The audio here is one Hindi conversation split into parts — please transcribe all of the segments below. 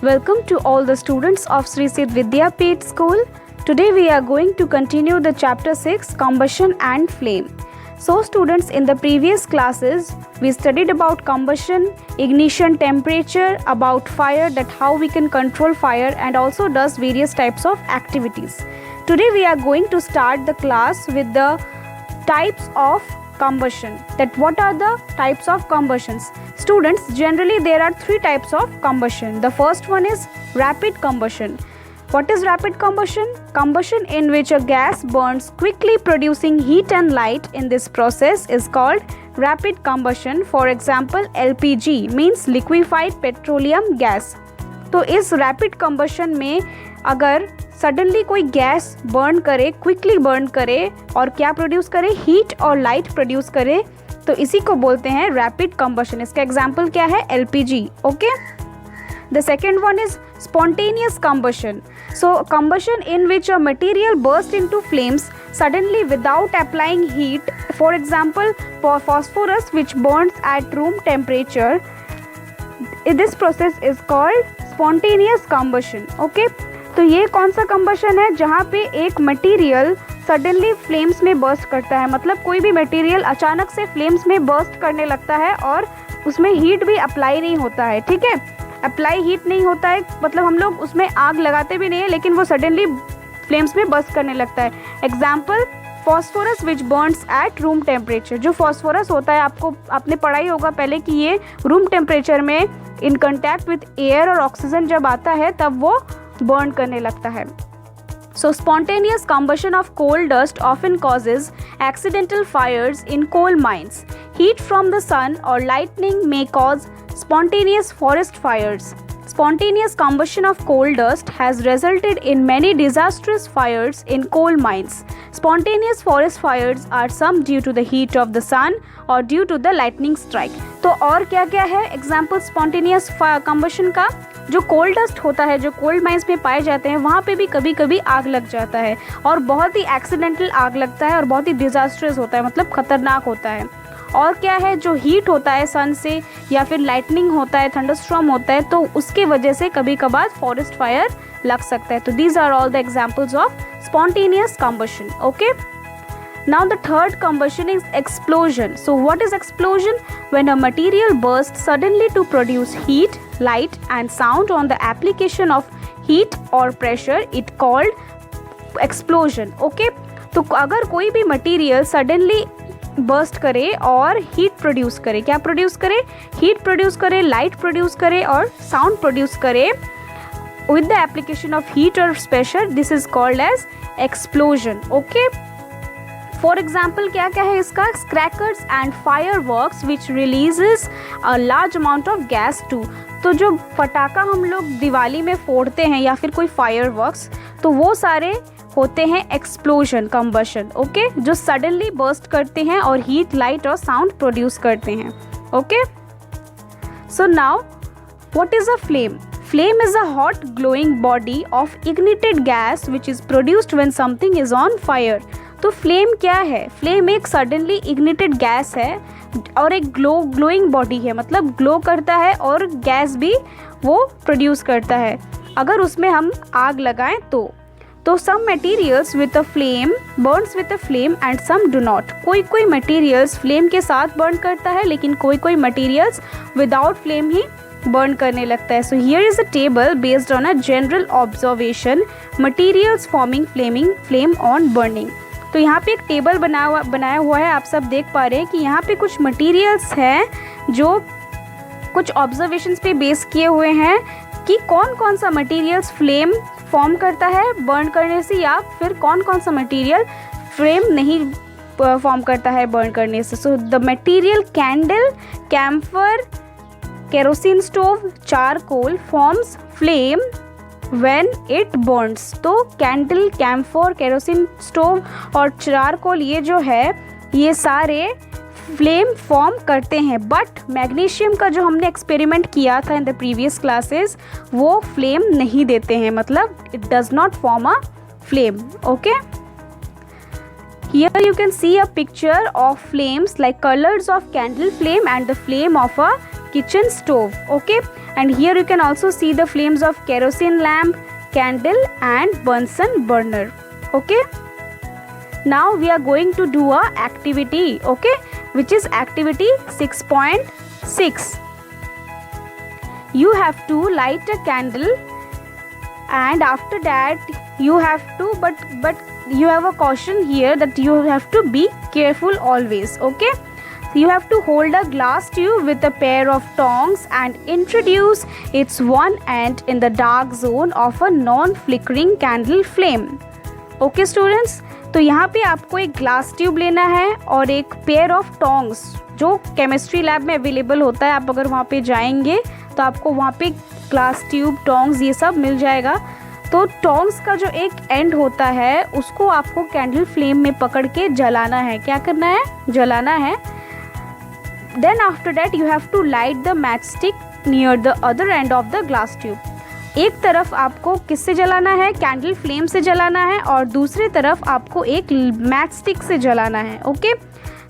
Welcome to all the students of Sri Siddh Vidyapeeth School. Today we are going to continue the chapter 6, Combustion and Flame. So students, in the previous classes we studied about combustion, ignition, temperature, about fire, that how we can control fire, and also does various types of activities. Today we are going to start the class with the types of combustion. That what are the types of combustions? Students, generally there are three types of combustion. The first one is rapid combustion. What is rapid combustion? Combustion in which a gas burns quickly producing heat and light in this process is called rapid combustion. For example, LPG means liquefied petroleum gas. तो इस रैपिड कम्बशन में अगर सडनली कोई गैस बर्न करे, क्विकली बर्न करे और क्या प्रोड्यूस करे, हीट और लाइट प्रोड्यूस करे, तो इसी को बोलते हैं रैपिड कम्बशन. इसका एग्जाम्पल क्या है? LPG. Okay. The second one is spontaneous combustion. So combustion in which a material bursts into flames suddenly without applying heat. For example, phosphorus which burns at room temperature. This process is called spontaneous combustion. Okay. तो ये कौन सा combustion है? जहाँ पे एक मटीरियल सडनली फ्लेम्स में बर्स्ट करता है. मतलब कोई भी मटीरियल अचानक से फ्लेम्स में बर्स्ट करने लगता है और उसमें हीट भी अप्लाई नहीं होता है. ठीक है, अप्लाई हीट नहीं होता है मतलब हम लोग उसमें आग लगाते भी नहीं है, लेकिन वो सडनली फ्लेम्स में बर्स्ट करने लगता है. Example, phosphorus which Burns at room temperature. जो फॉस्फोरस होता है, आपने पढ़ा ही होगा पहले कि ये रूम टेम्परेचर में इन कंटैक्ट विथ एयर और ऑक्सीजन जब आता है तब वो बर्न करने लगता है. So spontaneous combustion of coal dust often causes accidental fires in coal mines. Heat from the sun or lightning may cause spontaneous forest fires. Spontaneous combustion of coal dust has resulted in many disastrous fires in coal mines. Spontaneous forest fires are some due to the heat of the sun or due to the lightning strike. तो और क्या क्या है एग्जाम्पल स्पॉन्टेनियस कम्बशन का? जो कोल डस्ट होता है, जो कोल्ड माइंस में पाए जाते हैं, वहाँ पे भी कभी कभी आग लग जाता है और बहुत ही एक्सीडेंटल आग लगता है और बहुत ही डिजास्ट्रस होता है, मतलब खतरनाक होता है. और क्या है? जो हीट होता है सन से या फिर लाइटनिंग होता है, थंडरस्टॉर्म होता है, तो उसके वजह से कभी कभार फॉरेस्ट फायर लग सकता है. तो these are all the examples of spontaneous combustion. Okay. Now the third combustion is explosion. So what is explosion? When a material bursts suddenly to produce heat, light and sound on the application of heat or pressure, it called explosion. Okay? तो अगर कोई भी मटीरियल सडनली बर्स्ट करे और हीट प्रोड्यूस करे, क्या प्रोड्यूस करे? हीट प्रोड्यूस करे, लाइट प्रोड्यूस करे और साउंड प्रोड्यूस करे with the application of heat or pressure, this is called as explosion. Okay? For example क्या क्या है इसका? Crackers and fireworks which releases a large amount of gas too. तो जो पटाखा हम लोग दिवाली में फोड़ते हैं या फिर कोई फायर वर्क्स, तो वो सारे होते हैं एक्सप्लोजन कम्बशन. ओके, जो सडनली बर्स्ट करते हैं और हीट, लाइट और साउंड प्रोड्यूस करते हैं. Okay. So now what is a flame? Flame is a hot glowing body of ignited gas which is produced when something is on fire. तो फ्लेम क्या है? फ्लेम एक सडनली इग्निटेड गैस है और एक ग्लोइंग बॉडी है, मतलब ग्लो करता है और गैस भी वो प्रोड्यूस करता है. अगर उसमें हम आग लगाएं तो some materials with a flame burns with a flame and some do not. कोई मटेरियल्स फ्लेम के साथ बर्न करता है, लेकिन कोई मटेरियल्स विदाउट फ्लेम ही बर्न करने लगता है. So here is a table based on a general observation materials forming flame on burning. तो यहाँ पे एक टेबल बनाया हुआ है, आप सब देख पा रहे हैं कि यहाँ पे कुछ मटेरियल्स हैं जो कुछ ऑब्जर्वेशंस पे बेस किए हुए हैं कि कौन कौन सा मटेरियल्स फ्लेम फॉर्म करता है बर्न करने से, या फिर कौन कौन सा मटेरियल फ्लेम नहीं फॉर्म करता है बर्न करने से. So the material candle, camphor, kerosene stove, charcoal forms flame when it burns. तो कैंडल, कैम्फर, केरोसिन स्टोव और चारकोल ये जो है ये सारे फ्लेम फॉर्म करते हैं. बट मैग्नीशियम का जो हमने एक्सपेरिमेंट किया था इन द प्रीवियस क्लासेस, वो फ्लेम नहीं देते हैं, मतलब it does not form a flame. Okay. Here you can see a picture of flames like colors of candle flame and the flame of a kitchen stove. Okay. and here you can also see the flames of kerosene lamp, candle and Bunsen burner. Okay, now we are going to do a activity, okay, which is activity 6.6. you have to light a candle, and after that you have to but you have a caution here that you have to be careful always. Okay, you have to hold a glass tube with a pair of tongs and introduce its one end in the dark zone of a non-flickering candle flame. Okay students, तो यहाँ पे आपको एक ग्लास ट्यूब लेना है और एक पेयर ऑफ टोंग्स जो केमिस्ट्री लैब में अवेलेबल होता है. आप अगर वहाँ पे जाएंगे तो आपको वहाँ पे ग्लास ट्यूब, टोंग्स ये सब मिल जाएगा. तो टोंग्स का जो एक एंड होता है उसको आपको कैंडल फ्लेम में पकड़ के जलाना है. क्या करना है? जलाना है. Then after that you have to light the match stick near the other end of the glass tube. एक तरफ आपको किससे जलाना है? कैंडल फ्लेम से जलाना है और दूसरी तरफ आपको एक मैच स्टिक से जलाना है. Okay,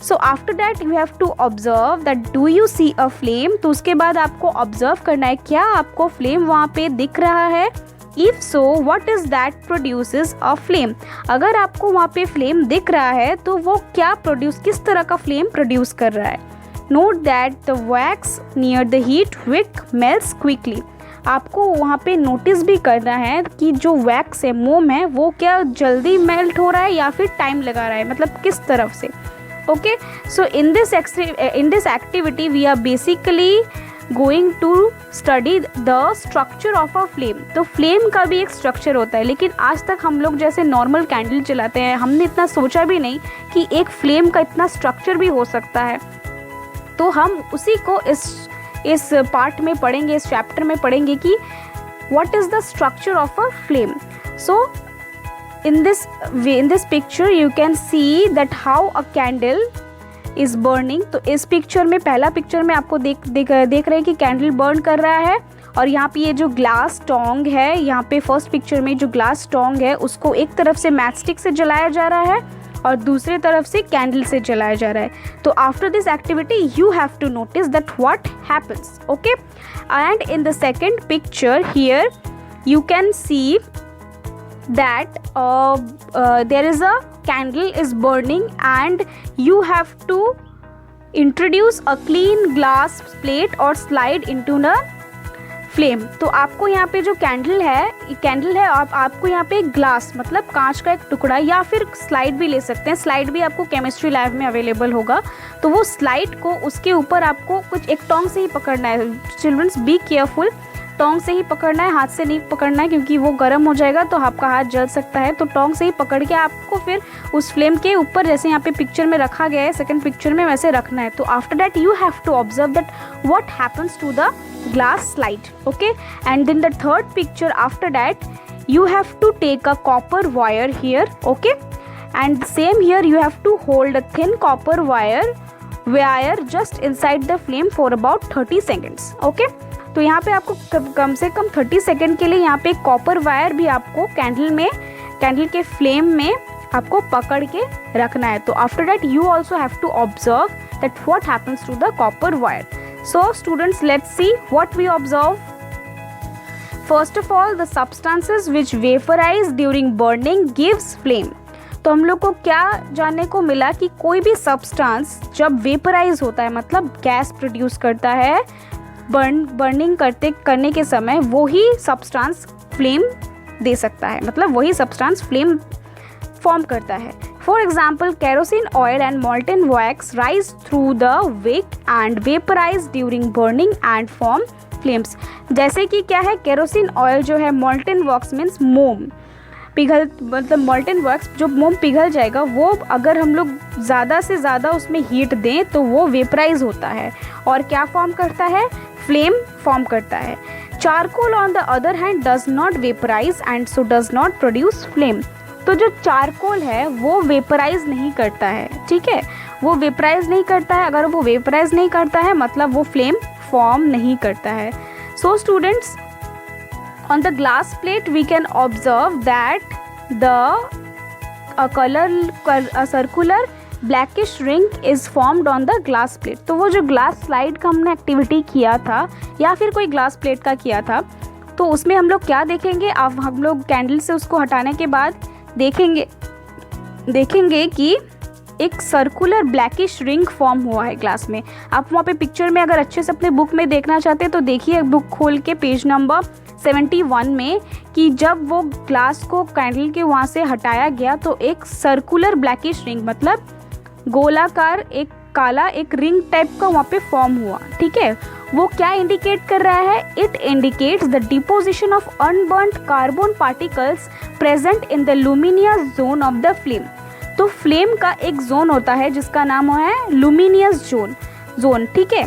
so after that you have to observe that do you see a flame. तो उसके बाद आपको ऑब्जर्व करना है क्या आपको फ्लेम वहाँ पे दिख रहा है. If so what is that produces a flame. अगर आपको वहाँ पे फ्लेम दिख रहा है तो वो क्या प्रोड्यूस, किस तरह का फ्लेम प्रोड्यूस कर रहा है. Note that the wax near the heat wick melts quickly. आपको वहाँ पे नोटिस भी करना है कि जो वैक्स है, मोम है, वो क्या जल्दी मेल्ट हो रहा है या फिर टाइम लगा रहा है, मतलब किस तरफ से. Okay, so in this activity we are basically going to study the structure of a flame. तो फ्लेम का भी एक स्ट्रक्चर होता है, लेकिन आज तक हम लोग जैसे नॉर्मल कैंडल जलाते हैं हमने इतना सोचा भी नहीं कि एक फ्लेम का इतना स्ट्रक्चर भी हो सकता है. तो हम उसी को इस पार्ट में पढ़ेंगे, इस चैप्टर में पढ़ेंगे कि what is the structure of a flame. So in this picture you can see that how a candle is burning. तो इस पिक्चर में, पहला पिक्चर में आपको देख रहे हैं कि कैंडल बर्न कर रहा है और यहाँ पे ये जो ग्लास टोंग है, यहाँ पे फर्स्ट पिक्चर में जो ग्लास टोंग है उसको एक तरफ से मैच स्टिक से जलाया जा रहा है और दूसरी तरफ से कैंडल से जलाया जा रहा है. तो after this activity you have to notice that what happens. Okay, and in the second picture here you can see that there is a candle is burning and you have to introduce a clean glass plate or slide into the flame. तो आपको यहाँ पे जो कैंडल है आपको यहाँ पे ग्लास मतलब कांच का एक टुकड़ा या फिर स्लाइड भी ले सकते हैं. स्लाइड भी आपको केमिस्ट्री लैब में अवेलेबल होगा. तो वो स्लाइड को उसके ऊपर आपको कुछ एक टोंग से ही पकड़ना है. चिल्ड्रंस बी केयरफुल, टोंग से ही पकड़ना है, हाथ से नहीं पकड़ना है क्योंकि वो गर्म हो जाएगा तो आपका हाथ जल सकता है. तो टोंग से ही पकड़ के आपको फिर उस फ्लेम के ऊपर जैसे यहाँ पे पिक्चर में रखा गया है सेकंड पिक्चर में वैसे रखना है. तो after that you have to observe that what happens to the glass slide. Okay, and then the third picture after that you have to take a copper wire here. Okay, and same here you have to hold a thin copper wire just inside the flame for about 30 seconds. Okay, तो यहाँ पे आपको कम से कम 30 सेकेंड के लिए यहाँ पे कॉपर वायर भी आपको कैंडल के फ्लेम में आपको पकड़ के रखना है. तो after that you also have to observe that what happens to the copper wire. So students, let's see what we observe. First of all, the substances which vaporise during burning gives flame. तो हम लोग को क्या जानने को मिला कि कोई भी सब्सटेंस जब वेपराइज होता है मतलब गैस प्रोड्यूस करता है बर्निंग करने के समय वही सब्सटेंस फ्लेम दे सकता है, मतलब वही सब्सटेंस फ्लेम फॉर्म करता है. For example, kerosene oil and molten wax rise through the wick and vaporise during burning and form flames. जैसे कि क्या है, केरोसिन ऑयल जो है, मॉल्टन वैक्स मीन्स मोम मतलब मॉल्टन वैक्स जो मोम पिघल जाएगा वो अगर हम लोग ज़्यादा से ज़्यादा उसमें हीट दें तो वो वेपराइज होता है और क्या फॉर्म करता है, फ्लेम फॉर्म करता है. Charcoal on the other hand does not vaporise and so does not produce flame. तो जो चारकोल है वो वेपराइज नहीं करता है, ठीक है, वो वेपराइज नहीं करता है. अगर वो वेपराइज नहीं करता है मतलब वो फ्लेम फॉर्म नहीं करता है. So students, on the glass plate we can observe that a circular blackish ring is formed on the glass plate. तो वो जो ग्लास स्लाइड का हमने एक्टिविटी किया था या फिर कोई ग्लास प्लेट का किया था, तो उसमें हम लोग क्या देखेंगे, अब हम लोग कैंडल से उसको हटाने के बाद देखेंगे कि एक सर्कुलर ब्लैकिश रिंग फॉर्म हुआ है ग्लास में। आप वहाँ पे पिक्चर में अगर अच्छे से अपने बुक में देखना चाहते हैं तो देखिए बुक खोल के पेज नंबर 71 में, कि जब वो ग्लास को कैंडल के वहाँ से हटाया गया तो एक सर्कुलर ब्लैकिश रिंग, मतलब गोलाकार एक काला एक रिंग टाइप का वहाँ पे फॉर्म हुआ। ठीक है, वो क्या इंडिकेट कर रहा है? It indicates the deposition of unburned carbon particles present in the luminous zone of the flame. तो फ्लेम का एक जोन होता है जिसका नाम है लुमिनियस जोन। ठीक है,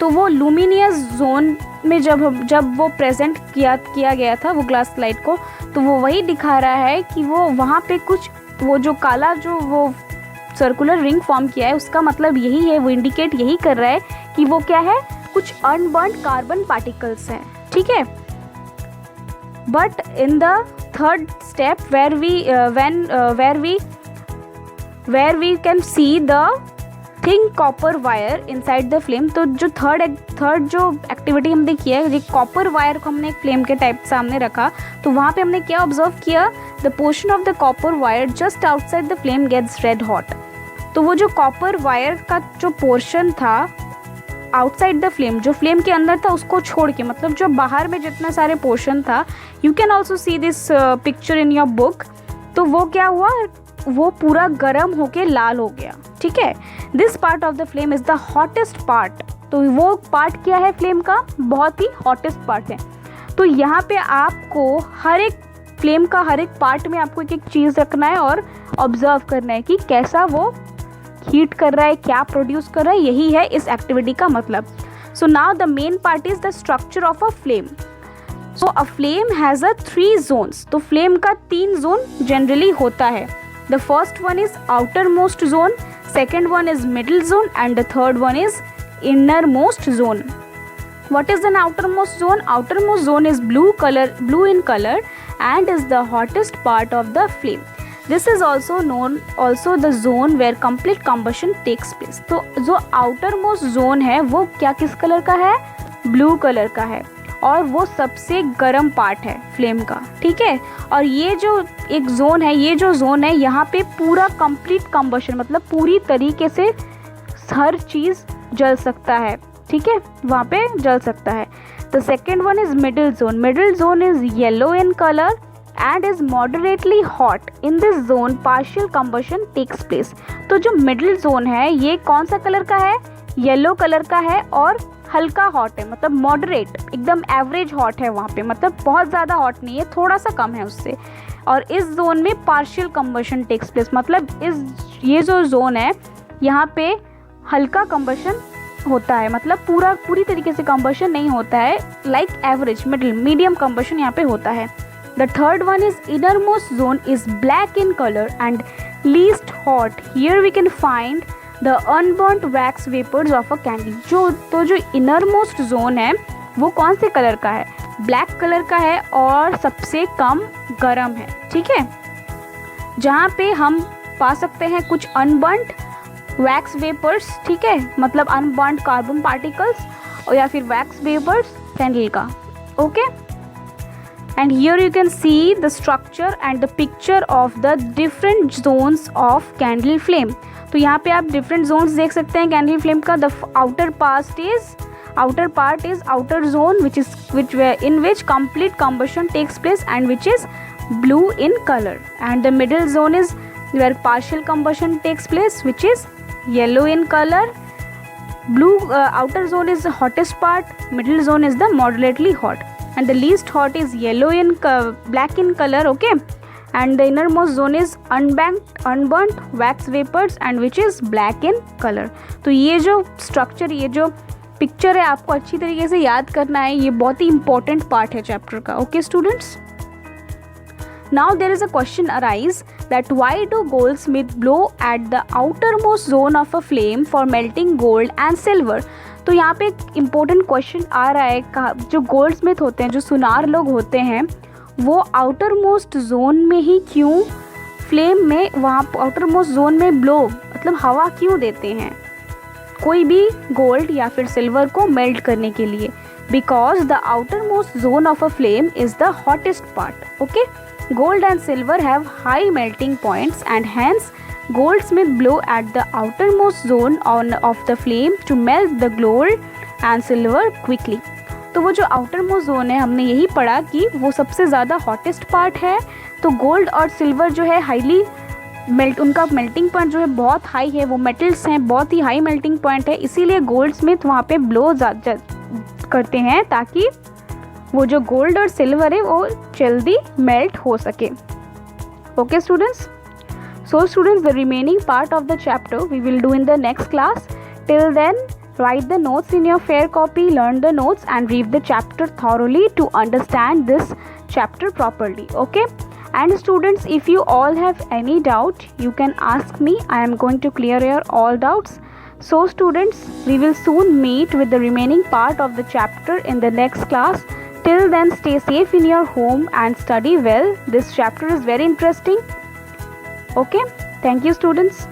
तो वो लुमिनियस जोन में जब वो प्रेजेंट किया गया था वो ग्लास स्लाइड को, तो वो वही दिखा रहा है कि वो वहाँ पे कुछ वो जो काला जो वो सर्कुलर रिंग फॉर्म किया है उसका मतलब यही है, वो इंडिकेट यही कर रहा है कि वो क्या है, कुछ अनबर्न्ड कार्बन पार्टिकल्स हैं। ठीक है, but in the third step where we can see the thin copper wire inside the flame। तो जो थर्ड जो एक्टिविटी हमने किया है, कॉपर वायर को हमने एक फ्लेम के टाइप सामने रखा, तो वहाँ पे हमने क्या ऑब्जर्व किया, the portion of the copper wire just outside the flame gets red hot. तो वो जो कॉपर वायर का जो पोर्शन था आउटसाइड द फ्लेम, जो फ्लेम के अंदर था उसको छोड़ के, मतलब जो बाहर में जितना सारे पोर्शन था, you can also see this picture in your book, तो वो क्या हुआ, वो पूरा गर्म होके लाल हो गया। ठीक है, this part of the flame is the hottest part. तो वो पार्ट क्या है फ्लेम का, बहुत ही हॉटेस्ट पार्ट है। तो यहाँ पे आपको हर एक फ्लेम का हर एक पार्ट में आपको एक एक चीज़ रखना है और ऑब्जर्व करना है कि कैसा वो हीट कर रहा है, क्या प्रोड्यूस कर रहा है, यही है इस एक्टिविटी का मतलब। So now the main part is the structure of a flame. So a flame has a 3 zones. तो फ्लेम का 3 जोन जनरली होता है। The first one is outermost zone, second one is middle zone, and the third one is innermost zone. What is an outermost zone? Outermost zone is blue in color and is the hottest part of the flame. This is also known also the zone where complete combustion takes place. तो जो outermost zone है वो क्या किस कलर का है? ब्लू कलर का है और वो सबसे गर्म पार्ट है फ्लेम का। ठीक है, और ये जो एक जोन है, ये जो जोन है यहाँ पे पूरा कंप्लीट कंबशन, मतलब पूरी तरीके से हर चीज़ जल सकता है। ठीक है, वहाँ पे जल सकता है। The second one is middle zone. Middle zone is yellow in colour and is moderately hot. In this zone partial combustion takes place. तो जो मिडिल जोन है ये कौन सा कलर का है? येलो कलर का है और हल्का हॉट है, मतलब मॉडरेट, एकदम एवरेज हॉट है वहाँ पे, मतलब बहुत ज़्यादा हॉट नहीं है, थोड़ा सा कम है उससे। और इस जोन में पार्शियल कंबशन टेक्स प्लेस, मतलब ये जो जोन है यहाँ पे हल्का कंबशन होता है, मतलब पूरी तरीके से कंबशन नहीं होता है, लाइक एवरेज मीडियम कंबशन यहाँ पे होता है। The third one is innermost zone is black in colour and least hot. Here we can find the unburned wax vapours of a candle. जो इनरमोस्ट जोन है वो कौन से कलर का है? ब्लैक कलर का है और सबसे कम गर्म है। ठीक है, जहाँ पे हम पा सकते हैं कुछ अनबर्न्ड वैक्स वेपर्स। ठीक है, मतलब अनबर्न्ड कार्बन पार्टिकल्स और या फिर वैक्स वेपर्स कैंडल का। Okay, and here you can see the structure and the picture of the different zones of candle flame। तो यहाँ पे आप different zones देख सकते हैं candle flame का। the outer part is outer zone in which complete combustion takes place and which is blue in color, and the middle zone is where partial combustion takes place which is yellow in color. Outer zone is the hottest part, middle zone is the moderately hot, and the least hot is yellow in black in color. Okay, and the innermost zone is unburnt wax vapors and which is black in color। तो ये जो स्ट्रक्चर, ये जो पिक्चर है आपको अच्छी तरीके से याद करना है, ये बहुत ही इंपॉर्टेंट पार्ट है चैप्टर का। Okay students, now there is a question arise that why do goldsmith blow at the outermost zone of a flame for melting gold and silver। तो यहाँ पे एक इम्पोर्टेंट क्वेश्चन आ रहा है, जो गोल्ड स्मिथ होते हैं, जो सुनार लोग होते हैं, वो आउटर मोस्ट जोन में ही क्यों फ्लेम में वहाँ आउटर मोस्ट जोन में ब्लो मतलब हवा क्यों देते हैं कोई भी गोल्ड या फिर सिल्वर को मेल्ट करने के लिए? Because the outer most zone of a flame is the hottest part. Okay, gold and silver have high melting points and hence goldsmith blow at the outermost zone of the flame to melt the gold and silver quickly. तो वो जो आउटर मोस्ट जोन है हमने यही पढ़ा कि वो सबसे ज़्यादा हॉटेस्ट पार्ट है. तो गोल्ड और सिल्वर जो है हाईली मेल्ट, उनका मेल्टिंग पॉइंट जो है बहुत हाई है, वो मेटल्स हैं, बहुत ही हाई मेल्टिंग पॉइंट है, इसीलिए गोल्डस्मिथ वहाँ पे ब्लो करते हैं ताकि वो जो गोल्ड और सिल्वर है वो जल्दी मेल्ट हो सके. Okay students, so students the remaining part of the chapter we will do in the next class. Till then write the notes in your fair copy, learn the notes and read the chapter thoroughly to understand this chapter properly. Okay, and students, if you all have any doubt you can ask me. I am going to clear your all doubts. So students, we will soon meet with the remaining part of the chapter in the next class. Till then, stay safe in your home and study well. This chapter is very interesting. Okay, thank you students.